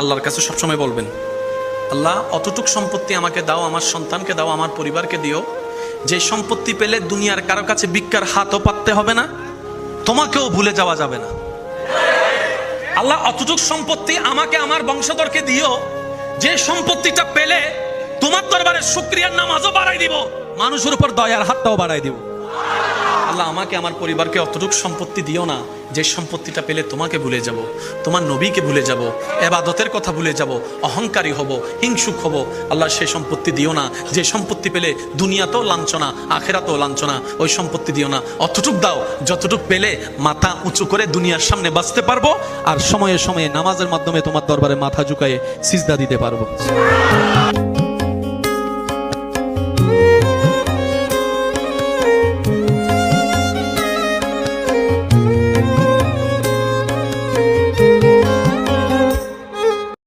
আল্লাহর কাছে সবসময় বলবেন, আল্লাহ অতটুক সম্পত্তি আমাকে দাও, আমার সন্তানকে দাও, আমার পরিবারকে দিও, যে সম্পত্তি পেলে দুনিয়ার কারো কাছে ভিক্ষার হাতও পাততে হবে না, তোমাকেও ভুলে যাওয়া যাবে না। আল্লাহ অতটুক সম্পত্তি আমাকে, আমার বংশধরকে দিও, যে সম্পত্তিটা পেলে তোমার দরবারে শুকরিয়ার নামাজও বাড়াই দিব, মানুষের উপর দয়ার হাতটাও বাড়াই দিব। আল্লাহ আমাকে, আমার পরিবারকে অতটুক সম্পত্তি দিও না, যে সম্পত্তিটা পেলে তোমাকে ভুলে যাব, তোমার নবীকে ভুলে যাব, ইবাদতের কথা ভুলে যাব, অহংকারী হব, হিংসুক হব। আল্লাহ সেই সম্পত্তি দিও না, যে সম্পত্তি পেলে দুনিয়াতেও লাঞ্ছনা, আখেরাতেও লাঞ্ছনা। ওই সম্পত্তি দিও না, অতটুক দাও যতটুক পেলে মাথা উঁচু করে দুনিয়ার সামনে বাঁচতে পারবো, আর সময়ে সময়ে নামাজের মাধ্যমে তোমার দরবারে মাথা ঝুঁকায়ে সিজদা দিতে পারবো।